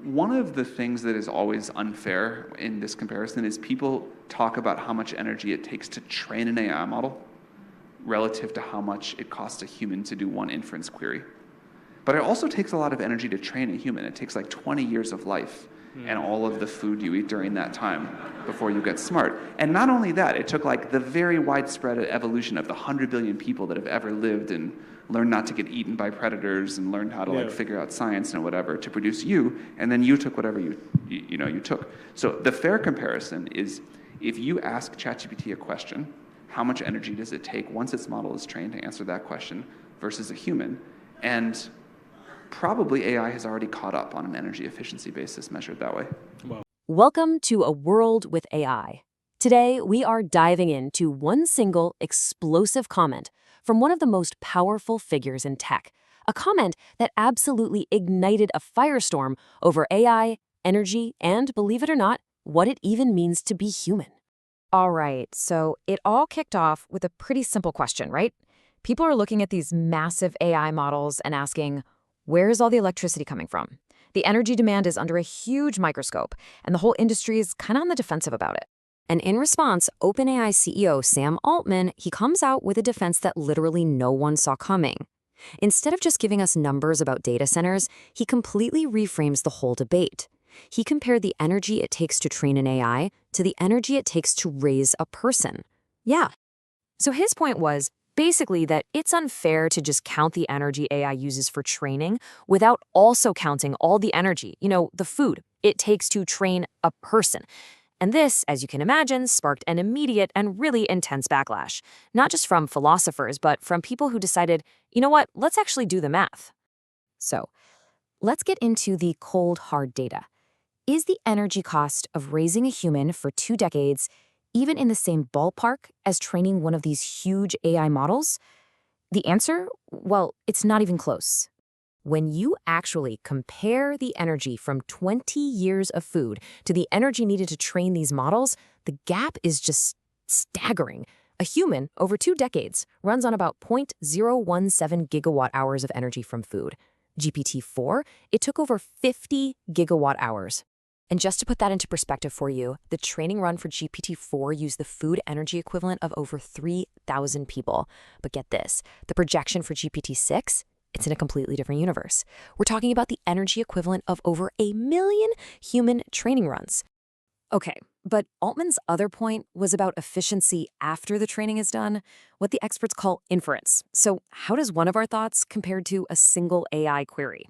One of the things that is always unfair in this comparison is people talk about how much energy it takes to train an AI model relative to how much it costs a human to do one inference query. But it also takes a lot of energy to train a human. It takes like 20 years of life and all of the food you eat during that time before you get smart. And not only that, it took like the very widespread evolution of the 100 billion people that have ever lived and learned not to get eaten by predators and learned how to like figure out science and whatever to produce you, and then you took whatever you took. So the fair comparison is if you ask ChatGPT a question, how much energy does it take once its model is trained to answer that question versus a human? And probably AI has already caught up on an energy efficiency basis measured that way. Wow. Welcome to A World with AI. Today, we are diving into one single explosive comment from one of the most powerful figures in tech, a comment that absolutely ignited a firestorm over AI, energy, and, believe it or not, what it even means to be human. All right, so it all kicked off with a pretty simple question, right? People are looking at these massive AI models and asking, where's all the electricity coming from? The energy demand is under a huge microscope, and the whole industry is kind of on the defensive about it. And in response, OpenAI CEO Sam Altman, he comes out with a defense that literally no one saw coming. Instead of just giving us numbers about data centers, he completely reframes the whole debate. He compared the energy it takes to train an AI to the energy it takes to raise a person. Yeah. So his point was basically that it's unfair to just count the energy AI uses for training without also counting all the energy, the food it takes to train a person. And this, as you can imagine, sparked an immediate and really intense backlash, not just from philosophers, but from people who decided, you know what, let's actually do the math. So, let's get into the cold, hard data. Is the energy cost of raising a human for 2 decades even in the same ballpark as training one of these huge AI models? The answer? Well, it's not even close. When you actually compare the energy from 20 years of food to the energy needed to train these models, the gap is just staggering. A human, over 2 decades, runs on about 0.017 gigawatt-hours of energy from food. GPT-4, it took over 50 gigawatt-hours. And just to put that into perspective for you, the training run for GPT-4 used the food energy equivalent of over 3,000 people. But get this, the projection for GPT-6, it's in a completely different universe. We're talking about the energy equivalent of over 1 million human training runs. Okay, but Altman's other point was about efficiency after the training is done, what the experts call inference. So how does one of our thoughts compare to a single AI query?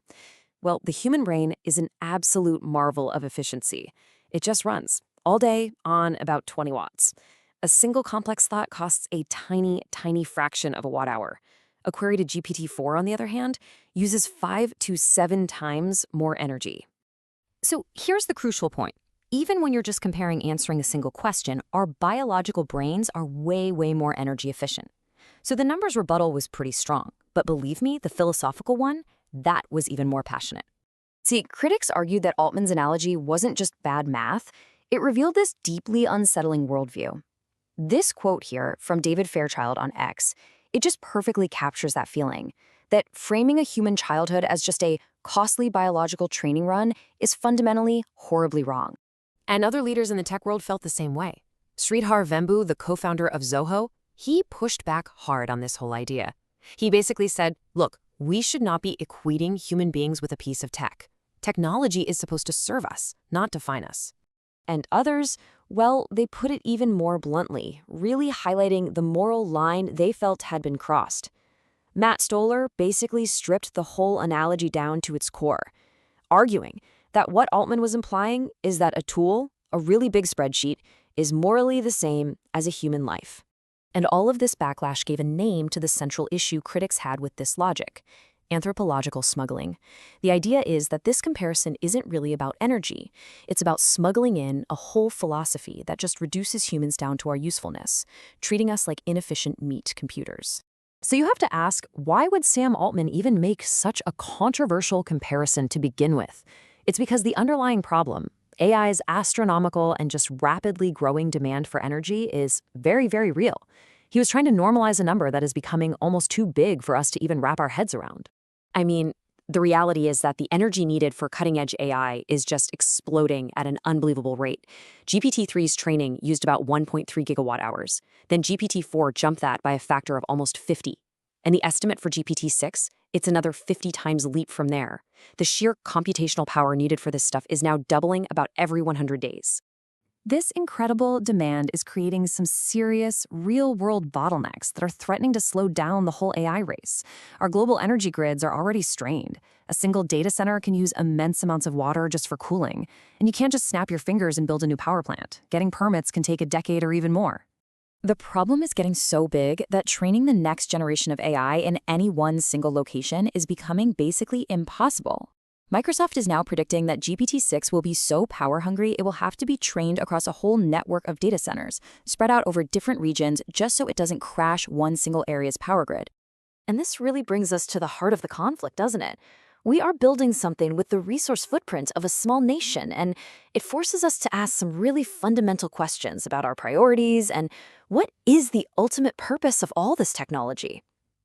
Well, the human brain is an absolute marvel of efficiency. It just runs all day on about 20 watts. A single complex thought costs a tiny, tiny fraction of a watt-hour. A query to GPT-4, on the other hand, uses 5 to 7 times more energy. So here's the crucial point. Even when you're just comparing answering a single question, our biological brains are way, way more energy efficient. So the numbers rebuttal was pretty strong. But believe me, the philosophical one, that was even more passionate. See, critics argued that Altman's analogy wasn't just bad math, it revealed this deeply unsettling worldview. This quote here from David Fairchild on X, it just perfectly captures that feeling, that framing a human childhood as just a costly biological training run is fundamentally horribly wrong. And other leaders in the tech world felt the same way. Sridhar Vembu, the co-founder of Zoho, he pushed back hard on this whole idea. He basically said, look, we should not be equating human beings with a piece of tech. Technology is supposed to serve us, not define us. And others, well, they put it even more bluntly, really highlighting the moral line they felt had been crossed. Matt Stoller basically stripped the whole analogy down to its core, arguing that what Altman was implying is that a tool, a really big spreadsheet, is morally the same as a human life. And all of this backlash gave a name to the central issue critics had with this logic: anthropological smuggling. The idea is that this comparison isn't really about energy. It's about smuggling in a whole philosophy that just reduces humans down to our usefulness, treating us like inefficient meat computers. So you have to ask, why would Sam Altman even make such a controversial comparison to begin with? It's because the underlying problem, AI's astronomical and just rapidly growing demand for energy, is very, very real. He was trying to normalize a number that is becoming almost too big for us to even wrap our heads around. I mean, The reality is that the energy needed for cutting-edge AI is just exploding at an unbelievable rate. GPT-3's training used about 1.3 gigawatt-hours. Then GPT-4 jumped that by a factor of almost 50. And the estimate for GPT-6, it's another 50 times leap from there. The sheer computational power needed for this stuff is now doubling about every 100 days. This incredible demand is creating some serious, real-world bottlenecks that are threatening to slow down the whole AI race. Our global energy grids are already strained. A single data center can use immense amounts of water just for cooling, and you can't just snap your fingers and build a new power plant. Getting permits can take a decade or even more. The problem is getting so big that training the next generation of AI in any one single location is becoming basically impossible. Microsoft is now predicting that GPT-6 will be so power-hungry it will have to be trained across a whole network of data centers, spread out over different regions just so it doesn't crash one single area's power grid. And this really brings us to the heart of the conflict, doesn't it? We are building something with the resource footprint of a small nation, and it forces us to ask some really fundamental questions about our priorities and what is the ultimate purpose of all this technology.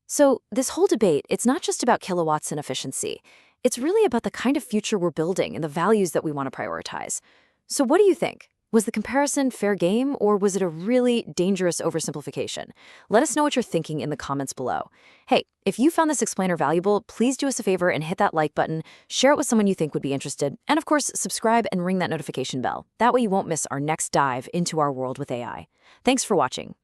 So this whole debate, it's not just about kilowatts and efficiency. It's really about the kind of future we're building and the values that we want to prioritize. So what do you think? Was the comparison fair game, or was it a really dangerous oversimplification? Let us know what you're thinking in the comments below. Hey, if you found this explainer valuable, please do us a favor and hit that like button, share it with someone you think would be interested, and of course, subscribe and ring that notification bell. That way you won't miss our next dive into our world with AI. Thanks for watching.